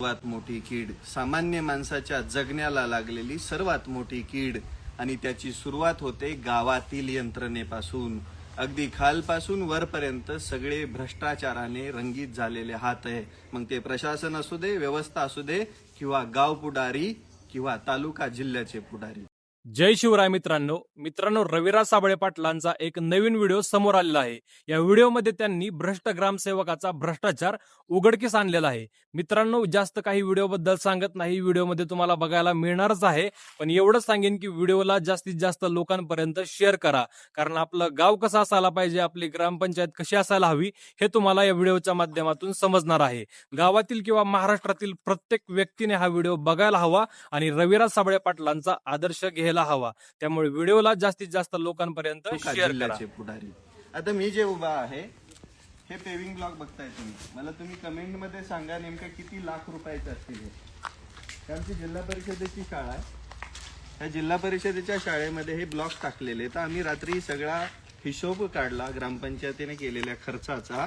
सर्वात मोठी कीड, सामान्य माणसाच्या जगण्याला लागलेली सर्वात मोठी कीड, आणि त्याची सुरुवात होते गावातील यंत्रणेपासून. अगदी खालपासून वरपर्यंत सगळे भ्रष्टाचाराने रंगीत झालेले हात आहे. मग ते प्रशासन असू दे, व्यवस्था असू दे, किंवा गाव पुढारी किंवा तालुका जिल्ह्याचे पुढारी. जय शिवराय मित्रांनो रविराज साबळे पाटलांचा एक नवीन व्हिडिओ समोर आलेला आहे. या व्हिडिओमध्ये त्यांनी भ्रष्ट ग्रामसेवकाचा भ्रष्टाचार उघडकीस आणलेला आहे. मित्रांनो, जास्त काही व्हिडिओबद्दल सांगत नाही, व्हिडिओमध्ये तुम्हाला बघायला मिळणारच आहे. पण एवढंच सांगेन की व्हिडिओला जास्तीत जास्त लोकांपर्यंत शेअर करा, कारण आपलं गाव कसं असायला पाहिजे, आपली ग्रामपंचायत कशी असायला हवी, हे तुम्हाला या व्हिडिओच्या माध्यमातून समजणार आहे. गावातील किंवा महाराष्ट्रातील प्रत्येक व्यक्तीने हा व्हिडिओ बघायला हवा आणि रविराज साबळे पाटलांचा आदर्श घ्यायला हवा. त्यामुळे व्हिडिओला जास्तीत जास्त लोकांपर्यंत शेअर करा. पुढारी. आता मी जे उभा आहे हे पेविंग ब्लॉक बघताय तुम्ही. मला तुम्ही कमेंट मध्ये सांगा नेमकं किती लाख रुपयाचे असतील हे. आमची जिल्हा परिषदेची शाळा आहे. त्या जिल्हा परिषदेच्या शाळेमध्ये हे ब्लॉक टाकलेले. तर आम्ही रात्री सगळा हिशोब काढला ग्रामपंचायतीने केलेल्या खर्चाचा.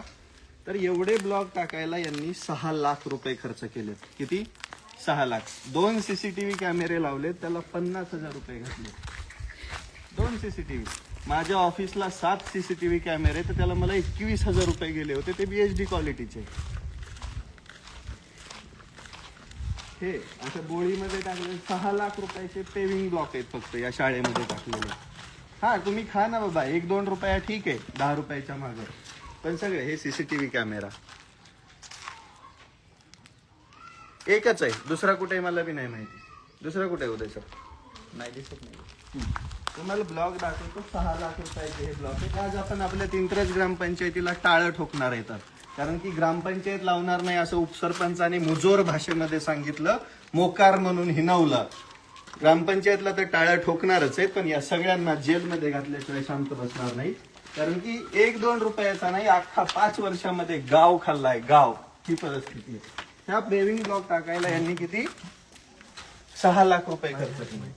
तर एवढे ब्लॉक टाकायला यांनी 6 लाख रुपये खर्च केलेत. किती? 6 लाख. 2 सीसीटीव्ही कॅमेरे लावले, त्याला 50,000 रुपये घातले. 2 सीसीटीव्ही. माझ्या ऑफिसला 7 सीसीटीव्ही कॅमेरे, तर त्याला मला 21,000 रुपये गेले होते. ते BHD क्वालिटीचे. हे अशा बोळीमध्ये टाकले 6 लाख रुपयाचे पेविंग ब्लॉक आहेत फक्त या शाळेमध्ये टाकलेले. हा, तुम्ही खा ना बाबा, 1-2 रुपया ठीक आहे, 10 रुपयाच्या मागे. पण सगळे हे सीसीटीव्ही कॅमेरा एकच आहे, दुसरा कुठे मला बी नाही माहिती. दुसरा कुठे उदय सर नाही दिसत नाही. तुम्हाला ब्लॉक दाखवतो. 6 लाख रुपयाचे हे ब्लॉक आहेत. आज आपण आपल्या 3 ग्रामपंचायतीला टाळं ठोकणार येतात, कारण की ग्रामपंचायत लावणार नाही असं उपसरपंचाने मुजोर भाषेमध्ये सांगितलं, मोकार म्हणून हिनवलं. ग्रामपंचायतला तर टाळं ठोकणारच आहेत, पण या सगळ्यांना जेलमध्ये घातल्याशिवाय शांत बसणार नाही. कारण की 1-2 रुपयाचा नाही, अख्खा 5 वर्षामध्ये गाव खाल्लाय, गाव. ही परिस्थिती आहे. ह्या पेविंग ब्लॉक टाकायला यांनी किती? 6 लाख रुपये खर्च केले.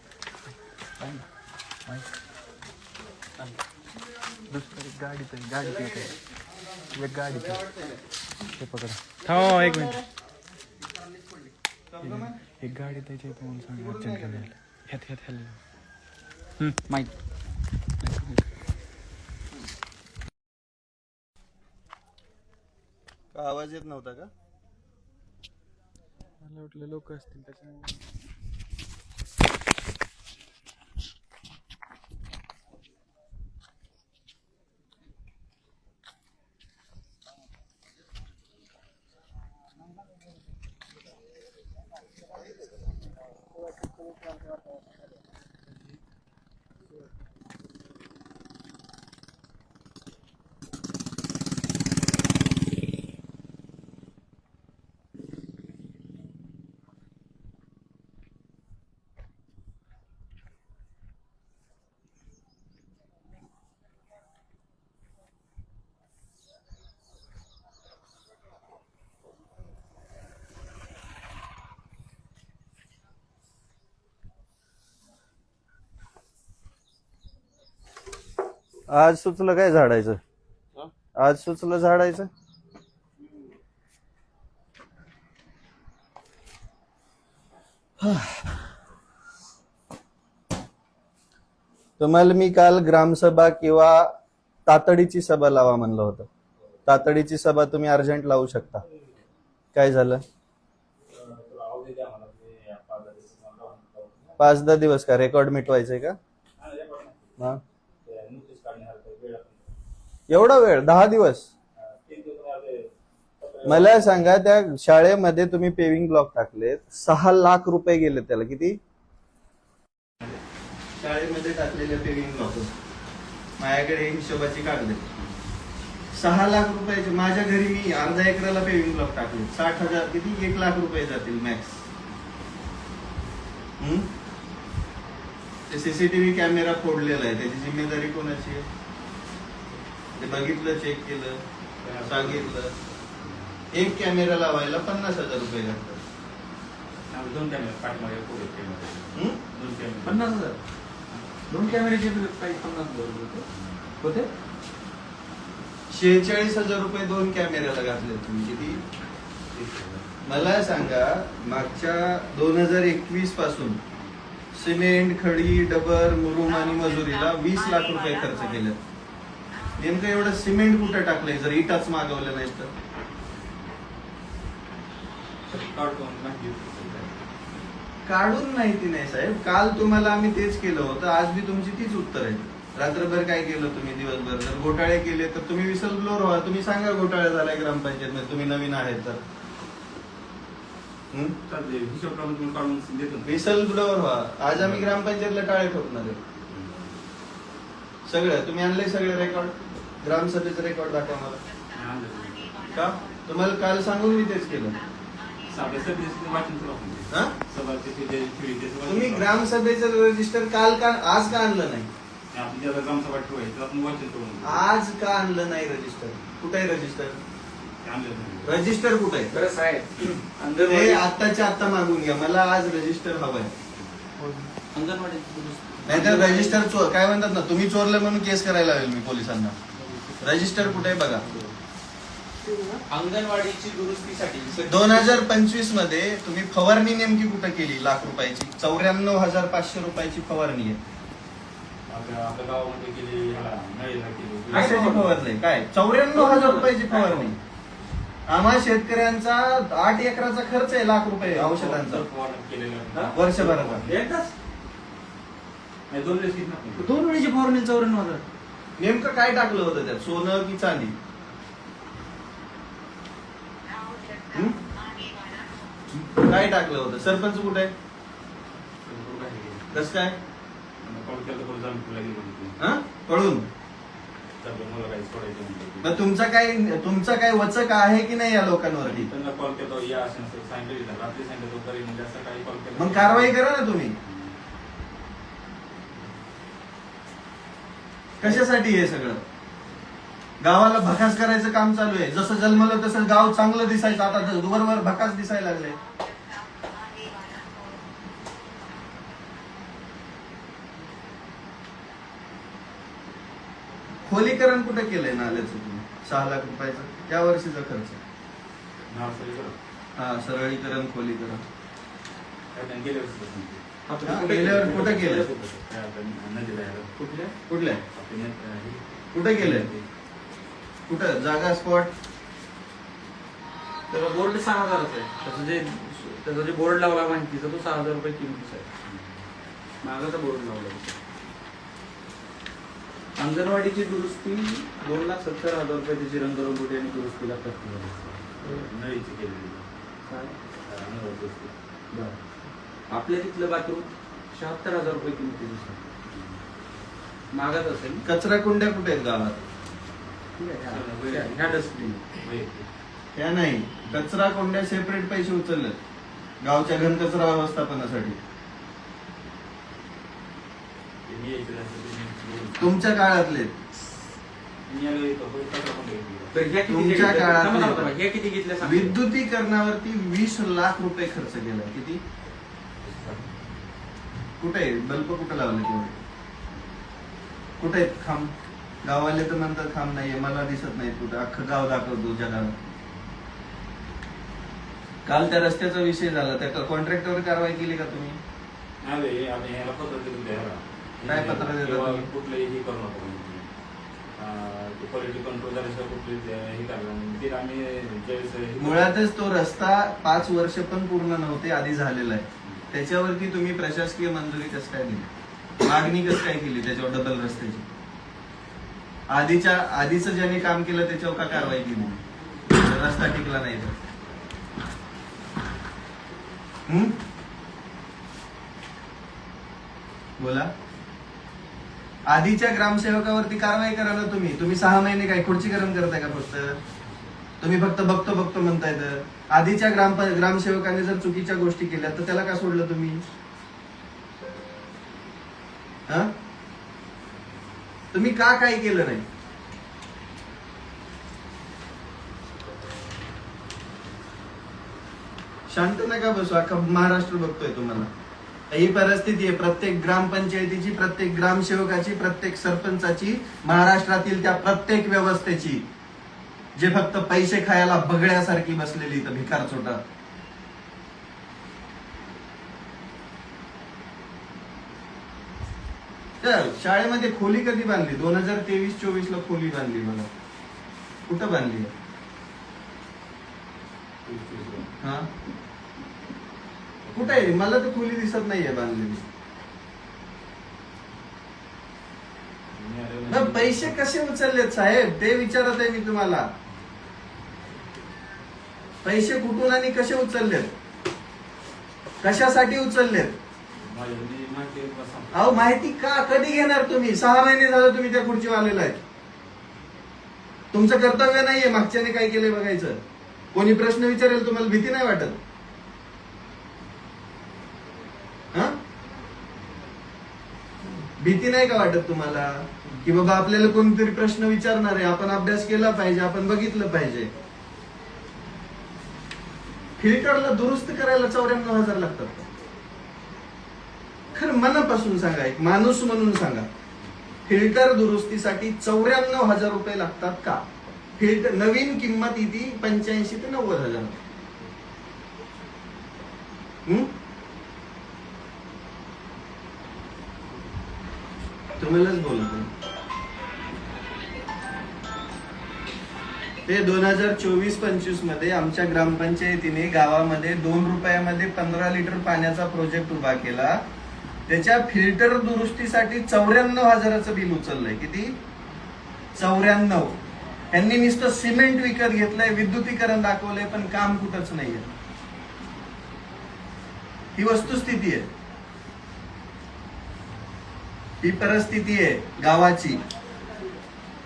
हो, एक मिनिट. एक गाडी त्याच्या इथे म्हणून सांग अर्जंट घेऊन यायला. ह्यात माहीत आवाज येत नव्हता का? मला वाटलं लोक असतील त्याच्यामुळे. आज सुचलं काय झाडायचं? आज सुचलं झाडायचं? तुम्हाला मी काल ग्रामसभा किंवा तातडीची सभा लावा म्हणलं होतं. तातडीची सभा तुम्ही अर्जंट लावू शकता. काय झालं? 5-10 दिवस का रेकॉर्ड मिटवायचंय का? हा, एवढा वेळ? 10 दिवस? मला सांगा, त्या शाळेमध्ये तुम्ही पेविंग ब्लॉक टाकलेत, 6 लाख रुपये गेले त्याला. किती? शाळेमध्ये टाकलेले पेविंग ब्लॉक माझ्याकडे हिशोबाची काढले. 6 लाख रुपयाचे. माझ्या घरी मी अर्धा एकराला पेविंग ब्लॉक टाकले. 60,000 किती? 1 लाख रुपये जातील मॅक्स. ते सीसीटीव्ही कॅमेरा फोडलेला आहे, त्याची जिम्मेदारी कोणाची आहे? ते बघितलं, चेक केलं, सांगितलं. एक कॅमेरा लावायला 50,000 रुपये लागतात. 2 कॅमेरे पाठीमागे पुढे कॅमेरे. 50,000. 2 कॅमेऱ्याचे काही 50,000 होते. 46,000 रुपये 2 कॅमेऱ्याला घातले तुम्ही. किती? मला सांगा, मागच्या 2021 पासून सिमेंट, खडी, डबर, मुरुम आणि मजुरीला 20 लाख रुपये खर्च केले. नेमकं एवढं सिमेंट कुठं टाकलंय जर इटाच मागवलं नाही तर? काढून माहिती नाही साहेब. काल तुम्हाला आम्ही तेच केलं होतं, आज बी तुमची तीच उत्तर आहे. रात्रभर काय केलं तुम्ही, दिवसभर जर घोटाळे केले तर तुम्ही विसल ब्लोअर व्हा. तुम्ही सांगा घोटाळे झालाय ग्रामपंचायत मध्ये, तुम्ही नवीन आहेत तर. विसल ब्लोअर व्हा. आज आम्ही ग्रामपंचायतला टाळे ठोकणार आहे सगळं. तुम्ही आणले सगळे रेकॉर्ड, ग्रामसभेचं रेकॉर्ड दाखवा मला. का तुम्हाला काल सांगून मी तेच केलं. हा? तुम्ही ग्रामसभेचं रजिस्टर काल का आज का आणलं नाही? आज का आणलं नाही रजिस्टर? कुठे आहे रजिस्टर? रजिस्टर कुठे आहे? ते आत्ताच्या आत्ता मागून घ्या. मला आज रजिस्टर हवंय. नाहीतर रजिस्टर काय म्हणतात ना, तुम्ही चोरलं म्हणून केस करायला लावेल मी पोलिसांना. रजिस्टर कुठे आहे बघा. अंगणवाडीची दुरुस्तीसाठी 2025 मध्ये तुम्ही फवारणी नेमकी कुठे केली? लाख रुपयाची, 94,500 रुपयाची फवारणी आहे. आपल्या गावामध्ये केली, कशाची फवारणी? काय 94,000 रुपयाची फवारणी? आम्हा शेतकऱ्यांचा 8 एकराचा खर्च आहे लाख रुपये औषधांचा वर्षभराचा. एकदाच दोन वेळेस किती ना? 2 वेळेची फवारणी 94,000. नेमकं काय टाकलं होतं त्यात, सोनं की चांदी? काय टाकलं होतं? सरपंच कुठे आहे? कसं काय? हा? पळून? मग तुमचा काय वचक आहे की नाही या लोकांवरती? मग कारवाई करा ना तुम्ही. कशासाठी हे सगळं? गावाला भकास करायचं काम चालू आहे. जसं जन्मलं तसं गाव चांगलं दिसायचं, आता वरवर भकास दिसायला लागले. खोलीकरण कुठे केलंय नाल्याचं तुम्ही? 6 लाख रुपयाचं या वर्षीचा खर्च. हा, सरळीकरण, खोलीकरण गेल्यावर कुठे केलं? कुठल्या कुठे केलंय? कुठं जागा, स्पॉट? त्याचा बोर्ड 6,000 आहे. त्याचा जे बोर्ड लावला माहितीचा तो 6,000 रुपये किमतीचा आहे. मागाचा बोर्ड लावला. अंगणवाडीची दुरुस्ती 2,70,000 रुपये त्याची रंगरंगोटी आणि दुरुस्तीला खर्च आपल्या तिथलं बाथरूम 76,000 रुपये किमतीचं मागात असेल. कचरा कुंड्या कुठे आहेत गावात? ह्या डस्टबिन त्या नाही, कचरा कोंड्या सेपरेट पैसे उचलले गावच्या घनकचरा व्यवस्थापनासाठी. तुमच्या काळातले, तुमच्या काळात हे किती घेतले? विद्युतीकरणावरती 20 लाख रुपये खर्च केला. किती? कुठे बल्ब कुठे लावले तेवढे? कुठे आहेत खांब? गावाले तर म्हणतात खांब नाहीये, मला दिसत नाही कुठे. अख्खं गाव दाखवतो जगाला. काल त्या रस्त्याचा विषय झाला, त्या कॉन्ट्रॅक्टवर कारवाई केली का तुम्ही? काय पत्र देता तुम्ही? कुठलंही करू नका. क्वालिटी कंट्रोल झाल्याशिवाय कुठली मुळातच तो रस्ता 5 वर्ष पण पूर्ण नव्हते आधी झालेला आहे. त्याच्यावरती तुम्ही प्रशासकीय मंजुरी कसं काय दिली? मागणी कसं काय केली त्याच्यावर डबल रस्त्याची? आधीचं ज्याने काम केलं त्याच्यावर का कारवाई केली? रस्ता टिकला नाही तर बोला. आधीच्या ग्रामसेवकावरती कारवाई करा ना तुम्ही 6 महिने काय खुर्चीकरण करताय का? फक्त तुम्ही फक्त बघतो म्हणताय. तर आधीच्या ग्रामसेवकाने जर चुकीच्या गोष्टी केल्या तर त्याला का सोडलं तुम्ही? हा, तुम्ही का काही केलं नाही? शांत नका बसू, अख्खा महाराष्ट्र बघतोय तुम्हाला. ही परिस्थिती आहे प्रत्येक ग्रामपंचायतीची, प्रत्येक ग्रामसेवकाची, प्रत्येक सरपंचाची, महाराष्ट्रातील त्या प्रत्येक व्यवस्थेची, जे फक्त पैसे खायला बगड्यासारखी बसलेली तर भिकार चोटा. उत्तर शाळेमध्ये खोली कधी बांधली? 2023-24 ला खोली बांधली मला. कुठं बांधली? हा कुठं आहे? मला तर खोली दिसत नाहीये बांधलेली. मग पैसे कसे उचललेत साहेब ते विचारत आहे मी तुम्हाला. पैसे कुठून आणि कसे उचललेत? कशासाठी उचललेत? अहो माहिती का कधी घेणार तुम्ही? 6 महिने झालं तुम्ही त्या खुर्चीवर आलेला आहे. तुमचं कर्तव्य नाहीये मागच्याने काय केलंय बघायचं. कोणी प्रश्न विचारेल तुम्हाला भीती नाही वाटत? हा भीती नाही का वाटत तुम्हाला की बाबा आपल्याला कोणतरी प्रश्न विचारणार आहे, आपण अभ्यास केला पाहिजे, आपण बघितलं पाहिजे. फिल्टरला दुरुस्त करायला 94,000 लागतात. खरं मनापासून सांगा, एक माणूस म्हणून सांगा, फिल्टर दुरुस्तीसाठी 94,000 रुपये लागतात का? फिल्टर नवीन किंमत येते 85 ते 90,000. तुम्हालाच बोलतो ते 2024-25 मध्ये आमच्या ग्रामपंचायतीने गावामध्ये 2 रुपयामध्ये 15 लिटर पाण्याचा प्रोजेक्ट उभा केला. त्याच्या फिल्टर दुरुस्तीसाठी 94,000चं बिल उचललंय. किती? 94. त्यांनी नुसतं सिमेंट विकत घेतलंय, विद्युतीकरण दाखवलंय, पण काम कुठंच नाहीये. ही वस्तुस्थिती आहे, ही परिस्थिती आहे गावाची.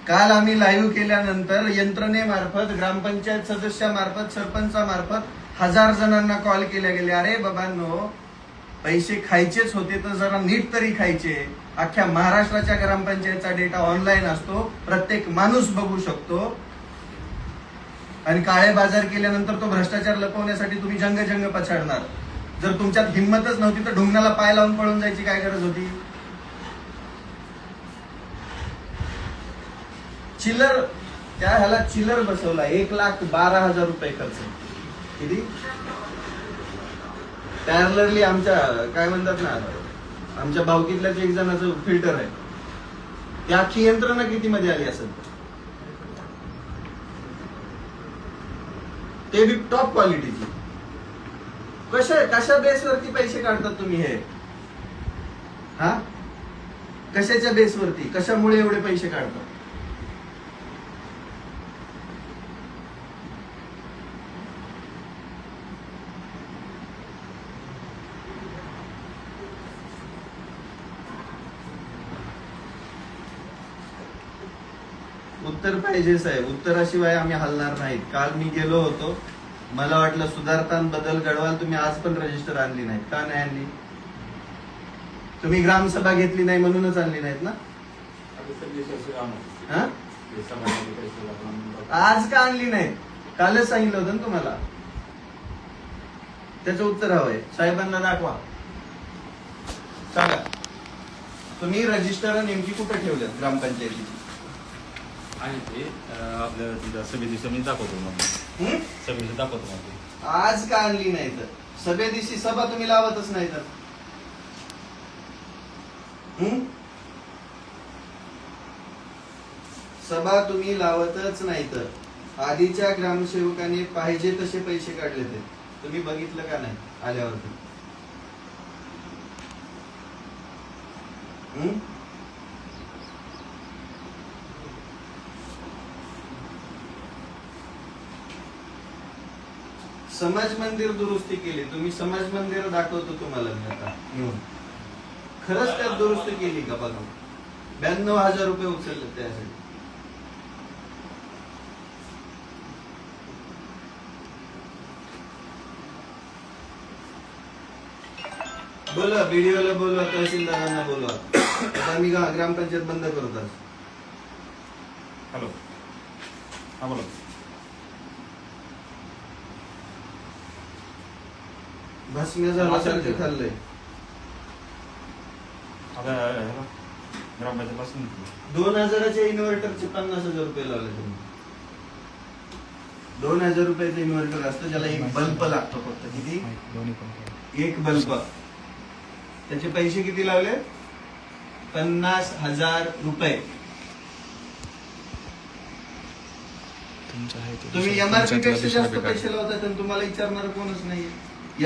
काल आम्ही लाईव्ह केल्यानंतर यंत्रणेमार्फत, ग्रामपंचायत सदस्यामार्फत, सरपंचामार्फत 1000 जणांना कॉल केले गेले. अरे बाबांनो, पैसे खायचेच होते तर जरा नीट तरी खायचे. अख्ख्या महाराष्ट्राच्या ग्रामपंचायतचा डेटा ऑनलाईन असतो, प्रत्येक माणूस बघू शकतो. आणि काळे बाजार केल्यानंतर तो भ्रष्टाचार लपवण्यासाठी तुम्ही जंग पछाडणार. जर तुमच्यात हिंमतच नव्हती तर ढुंगणाला पाय लावून पळून जायची काय गरज होती? चिल्लर, त्या ह्याला चिल्लर बसवला 1,12,000 रुपये खर्च. किती? पॅरलरली आमच्या काय म्हणतात ना, आमच्या भावकीतल्याच एक जणाचं फिल्टर आहे. ती अख्खी यंत्रणा किती मध्ये आली असेल? ते बी टॉप क्वालिटीची. कशा बेसवरती पैसे काढतात तुम्ही हे? हा कशाच्या बेसवरती, कशामुळे एवढे पैसे काढतात? उत्तर पाहिजे साहेब. उत्तराशिवाय आम्ही हलणार नाहीत. काल मी गेलो होतो, मला वाटलं सुधारतान बदल घडवाल. तुम्ही आज पण रजिस्टर आणली नाहीत. का नाही आणली? तुम्ही ग्रामसभा घेतली नाही म्हणूनच आणली नाहीत ना? हा? आज का आणली नाहीत? कालच सांगितलं होतं ना तुम्हाला. त्याचं उत्तर हवंय. साहेबांना दाखवा, सांगा तुम्ही रजिस्टर नेमकी कुठे ठेवल्यात ग्रामपंचायतीची? आणि ते आपल्या तुमच्या सभेदिवशी मी दाखवतो मग. सभेदिवशी दाखवतो मग. आज का आणली नाही तर? सभे दिवशी सभा तुम्ही लावतच नाही तर. सभा तुम्ही लावतच नाही तर. आधीच्या ग्रामसेवकाने पाहिजे तसे पैसे काढले ते तुम्ही बघितलं का नाही आल्यावरती? समाज मंदिर दुरुस्ती केली तुम्ही. समाज मंदिर दाखवतो तुम्हाला मी आता घेऊन. खरंच त्यात दुरुस्ती केली का बघा. 92,000 रुपये उचलले त्यासाठी. बोला, बीडीओला बोलवा, तहसीलदारांना बोलवा. आता मी ग्रामपंचायत बंद करतात. हॅलो, हा बोला. भस्म झाल्यासारखं खाल्लंय. आता ग्रामपंचायत पासून 2,000च्या इन्व्हर्टरचे 50,000 रुपये लावले तुम्ही. 2,000 रुपयाचं इन्व्हर्टर असतं ज्याला एक बल्ब लागतो फक्त. किती? दोन्ही पण एक बल्ब. त्याचे पैसे किती लावले? 50,000 रुपये. तुमचं आहे ते तुम्ही दुसरं- एमआरपी तुमच्यातला पेक्षा दुसरा जास्त बिघाड. पैसे लावतात आणि तुम्हाला विचारणार कोणच नाहीये.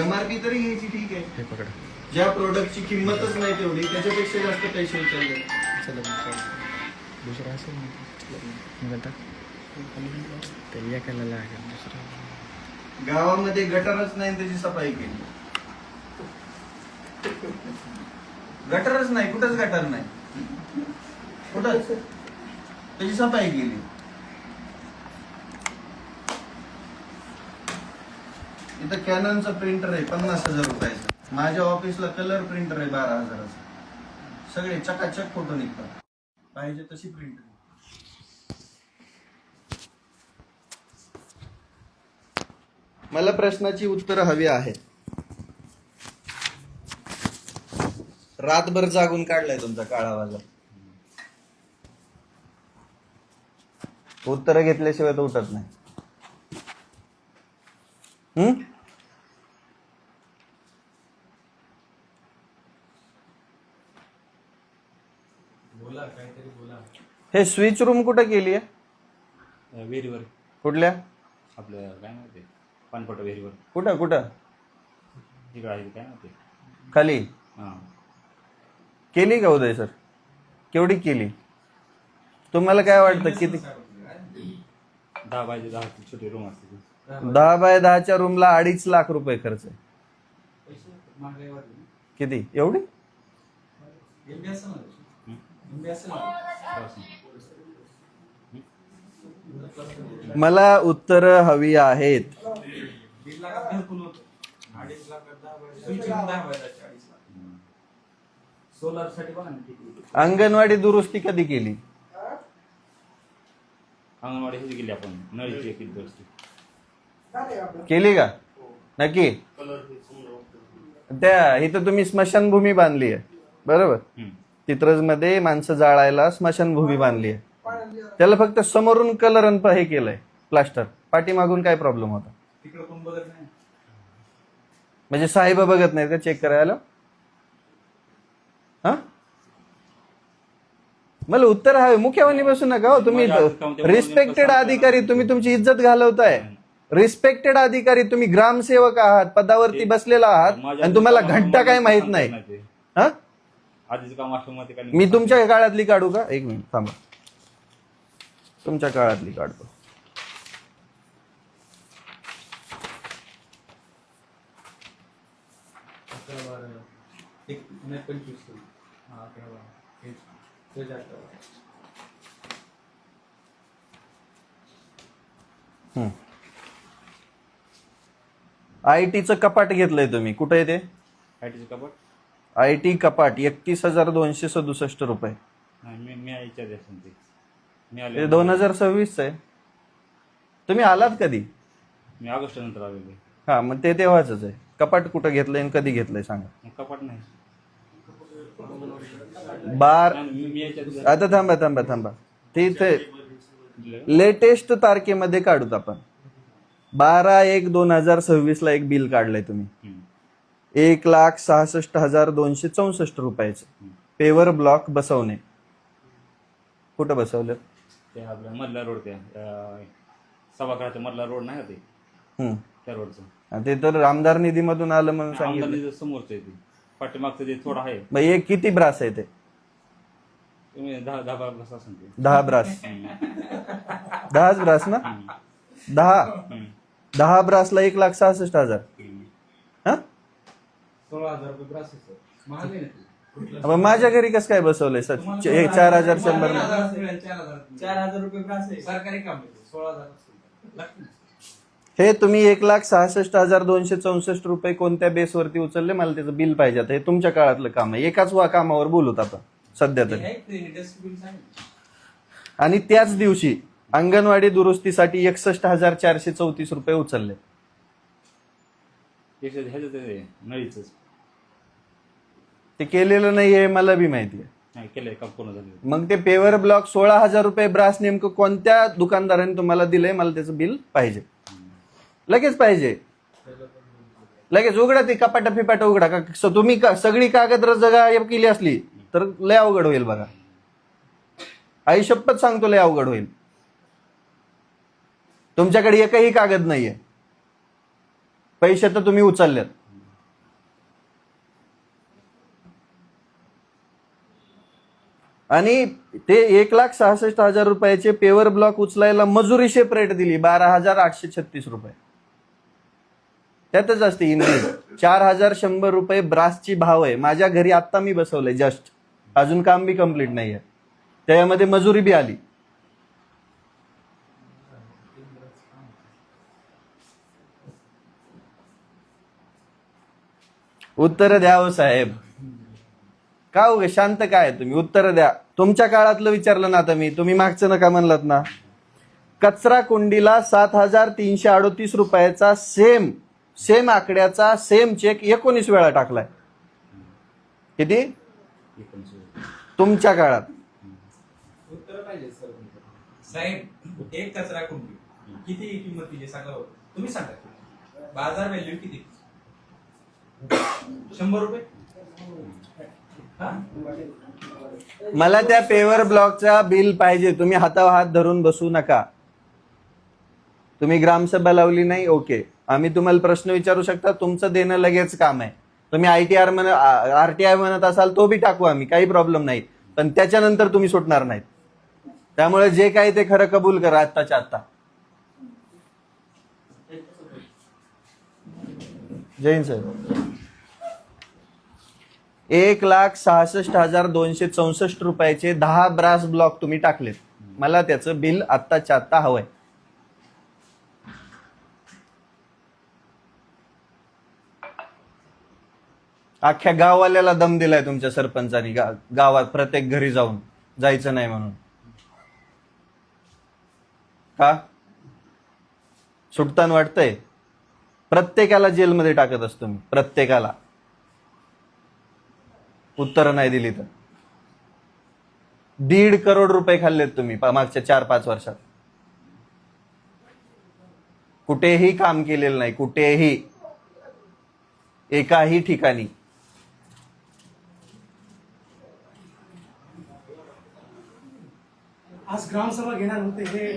एमआरपी तरी घ्यायची ठीक आहे, हे पकडा. ज्या प्रोडक्टची किंमतच नाही तेवढी त्याच्यापेक्षा जास्त पैसे विचारले. चला मग चालेल. दुसरा असेल ना चला मग आता ते एकाला लागेल दुसरा. गावामध्ये गटारच नाही आणि त्याची सफाई केली. गटारच नाही, कुठंच गटार नाही, कुठंच त्याची सफाई केली. इथं कॅननचं प्रिंटर आहे 50,000 रुपयाचं. माझ्या ऑफिसला कलर प्रिंटर आहे 12,000चा. सगळे चकाचक फोटो निघतात, पाहिजे तशी प्रिंटर. मला प्रश्नाची उत्तरं हवी आहेत. रातभर जागून काढलाय तुमचा काळा बाजार. उत्तरं घेतल्याशिवाय तो उठत नाही. बोला काहीतरी बोला. हे स्विच रूम कुठं केली आहे? विहिरीवर कुठल्या? आपलं काय माहिती पानपट विहिरीवर कुठं कुठं? इकडं आहे काय माहिती. खाली हां केली का उदय सर? केवढी केली? तुम्हाला काय वाटतं किती? 10 बाय 10 छोटी रूम असते ती. 10 बाय 10च्या रूमला 2.5 लाख रुपये खर्च आहे. महागाई वाढली ना. किती? एवढी? एमबी असेल ना त्याची. एमबी असेल ना. मला उत्तरं हवी आहेत. 1.5 लाखात घरकुल होतं. 2.5 लाखात 10 by 10. Switch room 10 by 10 40 lakh. Solar साठी बघा ना किती. अंगणवाडी दुरुस्ती कधी केली? अंगणवाडी ह्याची केली आपण नळीची केली दुरुस्ती. केली का? नक्की? त्या इथं तुम्ही स्मशानभूमी बांधली आहे बरोबर? चित्रज मध्ये माणसं जाळायला स्मशानभूमी बांधली आहे. त्याला फक्त समोरून कलर आणि हे केलंय प्लास्टर. पाठीमागून काय प्रॉब्लेम होता? तिकडे कोण बघत नाही. म्हणजे साहेब बघत नाहीत का चेक करायला? हा, मला उत्तर हवे. मुख्यवानी बसू नका हो तुम्ही. रिस्पेक्टेड अधिकारी, तुम्ही तुमची इज्जत घालवताय. रिस्पेक्टेड अधिकारी तुम्ही, ग्रामसेवक आहात, पदावरती बसलेला आहात आणि तुम्हाला घंटा काय माहित नाही. हा, आधीच काम असं मध्ये काय मी तुमच्या काळातली काढू का? एक मिनिट थांबा, तुमच्या काळातली काढतो. एक 25 हा 11 हेच तेच 18. आयटीचं कपाट घेतलंय तुम्ही, कुठे आहे ते? आयटीचं कपाट आयटी कपाट 31,267 रुपये. नाही मी यायच्या देशात ते मी ते आले 2026 आहे. तुम्ही आलात कधी? मी ऑगस्ट नंतर आलेलो. हा, मग ते तेव्हाच आहे. कपाट कुठं घेतलंय आणि कधी घेतलंय सांगा. कपाट नाही मी यायच्या दिवसात आता थांबा ते इथे लेटेस्ट तारखेमध्ये काढूत आपण. 12/1/2026 ला एक बिल काढलंय तुम्ही 1,66,264 रुपयाचं. पेवर ब्लॉक बसवणे. कुठं बसवलं? ते आपल्या मधला रोड त्या सभागृहाचा मधला रोड नाही का ते त्या रोडचं. ते तर आमदार निधीमधून आलं म्हणून सांगितलं. आमदार समोरचं आहे ते पाठीमागचं ते थोडं आहे. मग हे किती ब्रास आहे ते? तुम्ही 10 बस असेल ते 10 ब्रास. 10 ब्रास ना? 10 ब्रासला 1,66,000. हा, 16,000 रुपये ब्रास आहे सर. महाग आहे ना ते. मग माझ्या घरी कसं काय बसवलंय सर? 4,100 4,000 रुपये ब्रास आहे. सरकारी काम आहे ते. 16,000 लागतील. हे तुम्ही 1,66,264 रुपये कोणत्या बेसवरती उचलले? मला त्याचं बिल पाहिजे. आता हे तुमच्या काळातलं काम आहे. एकाच कामावर बोलूत आपण सध्या तरी. आणि त्याच दिवशी अंगणवाडी दुरुस्तीसाठी 61,434 रुपये उचलले. ह्याचं ते नळीच ते केलेलं नाहीये, मला बी माहिती आहे. नाही केलंय काम पूर्ण झालं. मग ते पेवर ब्लॉक 16,000 रुपये ब्रास नेमकं कोणत्या दुकानदाराने तुम्हाला दिलंय? मला त्याचं बिल पाहिजे, लगेच पाहिजे. लगेच उघडा ते कपाटा फिपाटा उघडा. तुम्ही सगळी कागद जगा केली असली तर लय अवघड होईल बघा. आई शपथ सांगतो लय अवघड होईल. तुमच्याकडे एकही कागद नाहीये, पैसे तर तुम्ही उचललेत. आणि ते 1,66,000 रुपयाचे पेवर ब्लॉक उचलायला मजुरी सेपरेट दिली 12,836 रुपये. त्यातच असते इनवेज 4,100 रुपये ब्रासची भाव आहे. माझ्या घरी आत्ता मी बसवलंय जस्ट, अजून काम बी कम्प्लीट नाहीये, त्यामध्ये मजुरी बी आली. उत्तर द्या हो साहेब. का हो शांत काय तुम्ही, उत्तर द्या. तुमच्या काळातलं विचारलं ना आता मी, तुम्ही मागचं नका म्हणलात ना. कचरा कुंडीला 7,338 रुपयाचा सेम आकड्याचा सेम चेक 19 वेळा टाकलाय. किती तुमच्या काळात? उत्तर पाहिजे सर. साहेब एक कचरा कुंडी किती किंमतीची सांगा तुम्ही, सांगा. बाजार व्हॅल्यू किती? 100 रुपये. मला त्या पेवर ब्लॉकचा बिल पाहिजे. तुम्ही हातावर हात धरून बसू नका. तुम्ही ग्रामसभा लावली नाही, ओके, आम्ही तुम्हाला प्रश्न विचारू शकता, तुमचं देणं लगेच काम आहे. तुम्ही RTI म्हणत असाल तो बी टाकू आम्ही, काही प्रॉब्लेम नाही. पण त्याच्यानंतर तुम्ही सुटणार नाहीत. त्यामुळे जे काही ते खरं कबूल करा आत्ताच्या आत्ता. जय हिंद साहेब. 1,66,264 रुपयाचे 10 ब्रास ब्लॉक तुम्ही टाकलेत. मला त्याचं बिल आत्ताच्या आत्ता हवंय. अख्ख्या गाववाल्याला दम दिलाय तुमच्या सरपंचानी, गावात प्रत्येक घरी जाऊन जायचं नाही म्हणून. का सुटताना वाटतंय? प्रत्येकाला जेलमध्ये टाकत असतो मी, प्रत्येकाला. उत्तर नाही दिली तर 1.5 करोड रुपये खाल्लेत तुम्ही मागच्या 4-5 वर्षात. कुठेही काम केलेलं नाही, कुठेही, एकाही ठिकाणी. आज ग्रामसभा घेणार होते, हे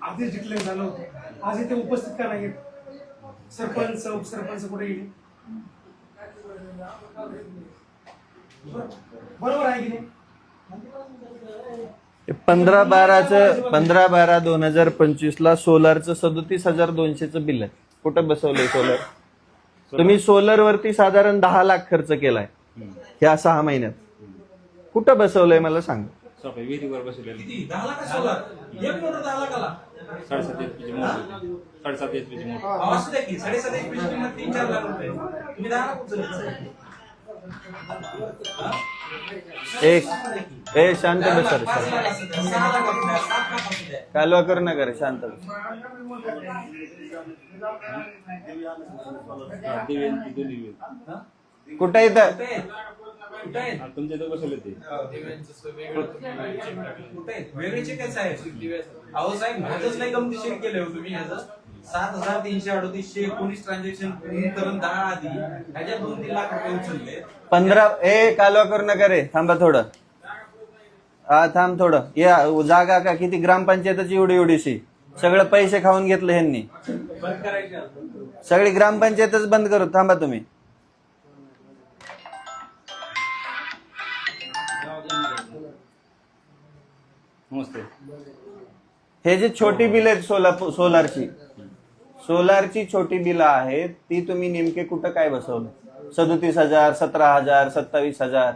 आधीच डिक्लेअर झालं होतं. आज इथे उपस्थित का नाही? सरपंच उपसरपंच कुठे गेले? बरोबर आहे की नाही? 15/12/2025 ला सोलारचं 37,200चं बिल आहे. कुठं बसवलंय सोलर? तुम्ही सोलर वरती साधारण 10 लाख खर्च केलाय ह्या 6 महिन्यात. कुठं बसवलंय मला सांग. विहिरीवर बसवलेलं किती? 10 लाख सोलार. एक motor 10 लाखाला. 7.5 HP motor. 7.5 HP motor. असू द्या की 7.5 HP ची किंमत 3-4 लाख रुपये. तुम्ही 10 लाख उचलले. शांत बस सर. कालवा करू नका रे, शांत बस. कुठं येतं? तुमच्या इथं बसवले ते वेगळे चेक आहे साहेब. अहो साहेब माझंच नाही गमतीशीर केलं हो तुम्ही. ह्याचं 7,338 19 ट्रान्झॅक्शन करून 10 आधी ह्याच्यात 2-3 लाख रुपये उचलले. 15 कालवा करू नका रे, थांबा थोडं. थांब थोडं. या जागा का किती ग्रामपंचायतची एवढीशी सगळं पैसे खाऊन घेतलं ह्यांनी. बंद करायचं. सगळी ग्रामपंचायतच बंद करू. थांबा तुम्ही. नमस्ते. हे जे छोटी बिल आहेत सोलारची छोटी बिल आहेत, ती तुम्ही नेमके कुठं काय बसवलं? 37,000, 17,000, 27,000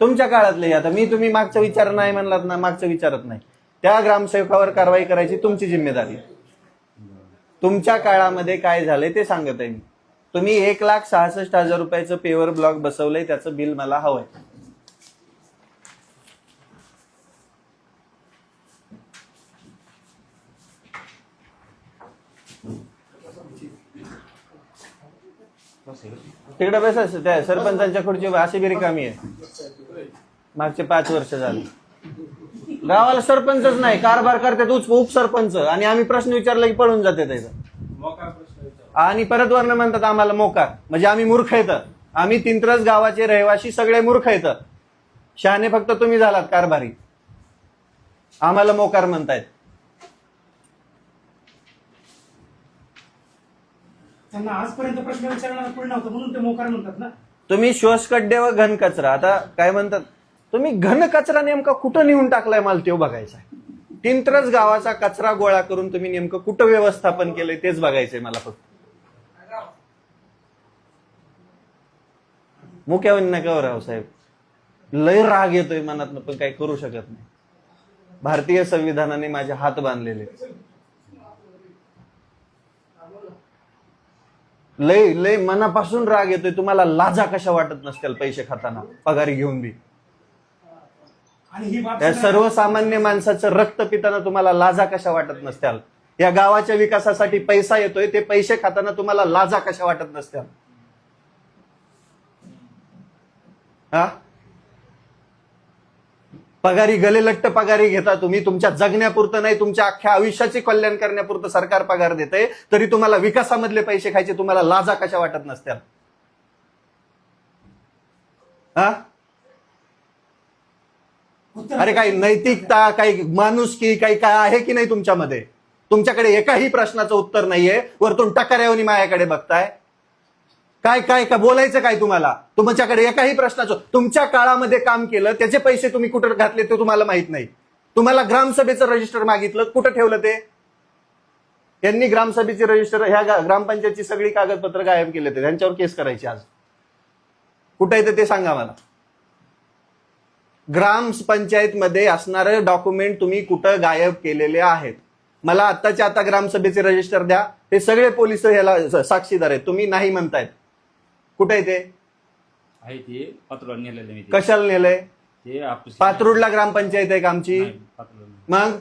तुमच्या काळातले. आता मी तुम्ही मागचा विचार नाही म्हणलात ना, मागचं विचारत नाही. त्या ग्रामसेवकावर कारवाई करायची तुमची जिम्मेदारी. तुमच्या काळामध्ये काय झालंय ते सांगत आहे मी. तुम्ही 1,66,000 रुपयाचं पेवर ब्लॉक बसवलंय, त्याचं बिल मला हवंय. तिकडे बसायचं. त्या सरपंचांच्या खुर्ची अशी बी रिकामी आहे. मागचे 5 वर्ष झाले गावाला सरपंचच नाही, कारभार करतात उपसरपंच. आणि आम्ही प्रश्न विचारला की पळून जाते त्याचा. आणि परत वर्ण म्हणतात आम्हाला मोकार, म्हणजे आम्ही मूर्ख येतं. आम्ही 3 गावाचे रहिवासी सगळे मूर्ख येतं. शहाणे फक्त तुम्ही झालात कारभारी, आम्हाला मोकार म्हणतायत. त्यांना आजपर्यंत प्रश्न विचारणार कोण नव्हतं म्हणून ते मोकार म्हणतात ना. तुम्ही शोषखड्डे व घन कचरा, आता काय म्हणतात तुम्ही, घन कचरा नेमका कुठं नेऊन टाकलाय मला तो बघायचा आहे. 3 गावाचा कचरा गोळा करून तुम्ही नेमकं कुठं व्यवस्थापन केलंय तेच बघायचंय मला फक्त. मुख्यावर नका राव साहेब, लय राग येतोय मनात, पण काही करू शकत नाही. भारतीय संविधानाने माझे हात बांधलेले. लय लय मनापासून राग येतोय. तुम्हाला लाजा कशा वाटत नसतील पैसे खाताना पगारी घेऊन बी. आणि ही बाब त्या सर्वसामान्य माणसाचं रक्त पिताना तुम्हाला लाजा कशा वाटत नसत्याल. या गावाच्या विकासासाठी पैसा येतोय, ते पैसे खाताना तुम्हाला लाजा कशा वाटत नसत्याल. हा, पगारी गलेलट्ट पगारी घेता तुम्ही. तुमच्या जगण्यापुरतं नाही, तुमच्या अख्ख्या आयुष्याचे कल्याण करण्यापुरतं सरकार पगार देतंय, तरी तुम्हाला विकासामधले पैसे खायचे तुम्हाला लाजा कशा वाटत नसत्याल. हा, अरे काही नैतिकता, काही माणुसकी, काही काय आहे की नाही तुमच्यामध्ये? तुमच्याकडे एकाही प्रश्नाचं उत्तर नाहीये. वरतून टकाऱ्यावनी माझ्याकडे बघताय. काय काय काय बोलायचं काय तुम्हाला? तुमच्याकडे एकाही प्रश्नाचं, तुमच्या काळामध्ये काम केलं त्याचे पैसे तुम्ही कुठं घातले ते तुम्हाला माहित नाही. तुम्हाला ग्रामसभेचं रजिस्टर मागितलं, कुठं ठेवलं ते? त्यांनी ग्रामसभेचे रजिस्टर, ह्या ग्रामपंचायतची सगळी कागदपत्र गायब केले ते. त्यांच्यावर केस करायची आज. कुठं येतं ते सांगा मला. ग्रामपंचायतमध्ये असणारे डॉक्युमेंट तुम्ही कुठं गायब केलेले आहेत? मला आत्ताच्या आता ग्रामसभेचे रजिस्टर द्या. हे सगळे पोलिस ह्याला साक्षीदार आहेत. तुम्ही नाही म्हणतायत. कुठे आहे ते? आहे ते पात्रोड नेलेलं मी. कशाला नेलंय? ते आपलं पात्रुडला ग्रामपंचायत आहे का आमची? पात्रोड. मग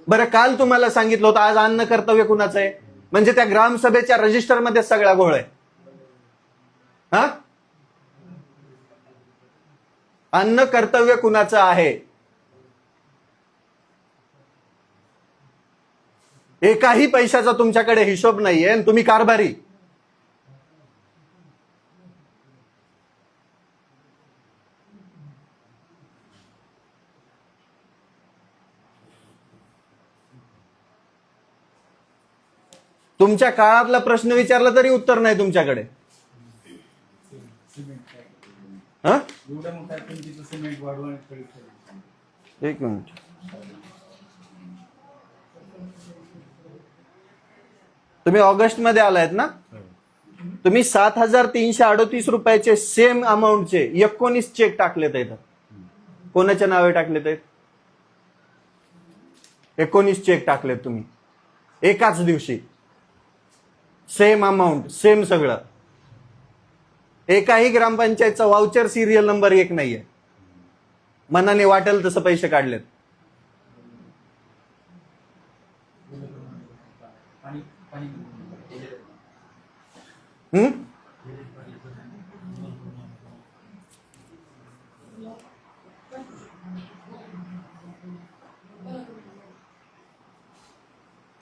बरं, काल तुम्हाला सांगितलं होतं, आज अन्न कर्तव्य कुणाचं आहे? म्हणजे त्या ग्रामसभेच्या रजिस्टरमध्ये सगळा घोळ आहे. हा, अन्न कर्तव्य कुणाचं आहे? एकाही पैशाचा तुमच्याकडे हिशोब नाहीये आणि तुम्ही कारभारी. तुमच्या काळातला प्रश्न विचारला तरी उत्तर नाही तुमच्याकडे. हा, एक मिनिट. तुम्ही ऑगस्ट मध्ये आलायत ना? तुम्ही 7,338 रुपयाचे सेम अमाऊंटचे 19 चेक टाकलेत आहेत. कोणाच्या नावे टाकलेत आहेत? 19 चेक टाकलेत तुम्ही एकाच दिवशी. सेम अमाऊंट, सेम सगळं. एकाही ग्रामपंचायतचा वाउचर सिरियल नंबर 1 नाहीये. मनाने वाटेल तसं पैसे काढलेत.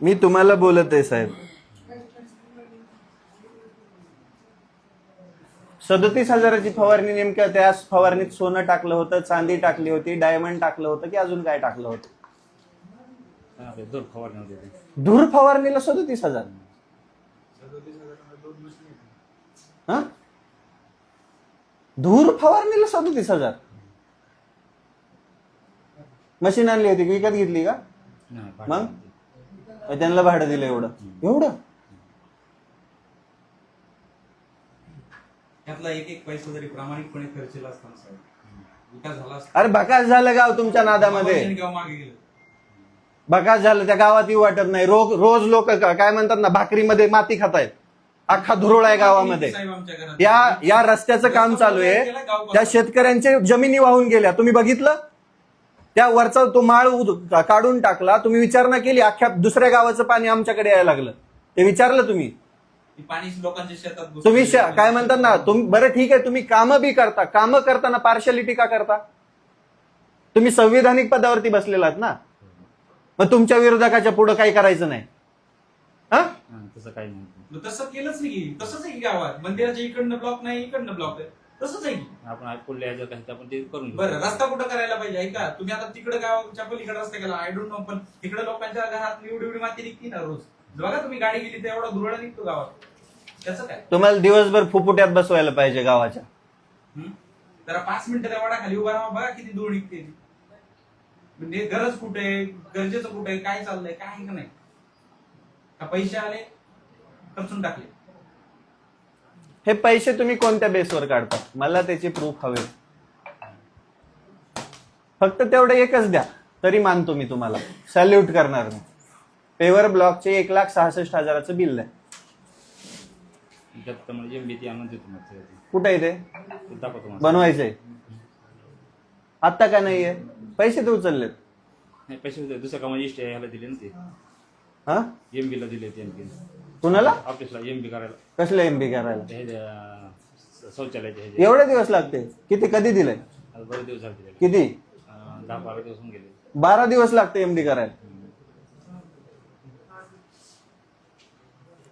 मी तुम्हाला बोलत आहे साहेब. 37,000ची फवारणी. नेमक्या त्या फवारणीत सोनं टाकलं होतं, चांदी टाकली होती, डायमंड टाकलं होतं की अजून काय टाकलं होतं? दूर फवारणी होते. धूर फवारणीला 37,000. हा, धूर फवारणीला 37,000. मशीन आणली होती की विकत घेतली का? मग त्यांना भाडं दिलं एवढं एवढं? त्यातला एक पैसा जरी प्रामाणिकपणे खर्चला असता विकास झाला असता. अरे बकास झालं गाव तुमच्या नादामध्ये. मागे गेलं. बकास झालं. त्या गावात येऊ वाटत नाही. रोज लोक काय म्हणतात ना, भाकरीमध्ये माती खातायत. अख्खा धुरोळ आहे गावामध्ये. या रस्त्याचं काम चालू आहे. त्या शेतकऱ्यांचे जमिनी वाहून गेल्या. तुम्ही बघितलं? त्या वरचा तो माळ काढून टाकला. तुम्ही विचारणा केली? अख्ख्या दुसऱ्या गावाचं पाणी आमच्याकडे यायला लागलं. ते विचारलं तुम्ही? पाणी लोकांच्या शेतात तुम्ही काय म्हणतात ना, तुम्ही बरं ठीक आहे, तुम्ही कामं बी करता. कामं करताना पार्शालिटी का करता? तुम्ही संविधानिक पदावरती बसलेलात ना, मग तुमच्या विरोधकाच्या पुढे काही करायचं नाही. हा, तसं काही नाही. तसं केलंच नाही. तसंच आहे गावात. मंदिराच्या इकडनं ब्लॉक नाही, इकडनं ब्लॉक आहे. तसंच आहे की. आपण पुढल्या ह्याच्यात काही तर आपण ते करून घेऊ. बरं रस्ता कुठं करायला पाहिजे ऐका, तुम्ही आता तिकडे गावाच्या पलीकडे रस्ता केला आय डोंट नो, पण तिकडे लोकांच्या घरात एवढी एवढी माती निघती ना रोज. बघा तुम्ही गाडी गेली तर एवढा धुरळा निघतो गावात, त्याचं काय? तुम्हाला दिवसभर फुफुट्यात बसवायला पाहिजे गावाच्या. जरा 5 मिनिटं त्या वडाखाली उभा राहा, बघा किती धूळ निघते ती. म्हणजे गरज कुठे, गरजेचं कुठे, काय चाललंय, काय आहे का नाही? का पैसे आले खर्चून टाकले? हे पैसे तुम्ही कोणत्या बेसवर काढता, मला त्याची प्रूफ हवे. फक्त तेवढं एकच द्या तरी मानतो मी तुम्हाला, सॅल्यूट करणार नाही. पेवर ब्लॉकचे 1,66,000 बिल आहे. त्यात म्हणजे MB आणून देतो मग ते. कुठे आहे ते? ते दाखवतो मग. बनवायचंय आता का नाहीये? पैसे तर उचललेत. नाही पैसे होते दुसऱ्या कामाची इष्ट ह्याला दिले ना ते, हा MB ला दिले ते आणखी कुणाला? ऑफिसला MB करायला, कसलं MB करायला? हे शौचालयाचे ह्याचे. एवढे दिवस लागते? किती, कधी दिलंय? आज बरेच दिवस झाले दिले. किती? 10-12 दिवस होऊन गेले. 12 दिवस लागते MD करायला?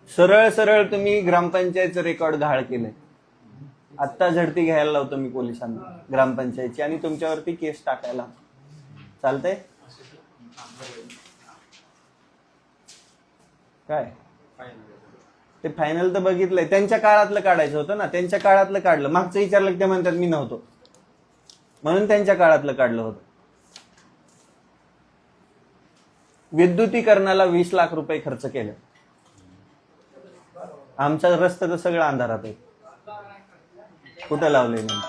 सरळ सरळ तुम्ही ग्रामपंचायतचं रेकॉर्ड घाळ केलंय. आत्ता झडती घ्यायला लावतो मी पोलिसांना ग्रामपंचायतची आणि तुमच्यावरती केस टाकायला. चालतंय काय? ते फायनल तर बघितलंय. त्यांच्या काळातलं काढायचं होतं ना, त्यांच्या काळातलं काढलं. मागचं विचारलं की ते म्हणतात मी नव्हतो, म्हणून त्यांच्या काळातलं काढलं होतं. विद्युतीकरणाला 20 लाख रुपये खर्च केले. आमचा रस्ता तर सगळं अंधारात आहे. कुठं लावले नाही?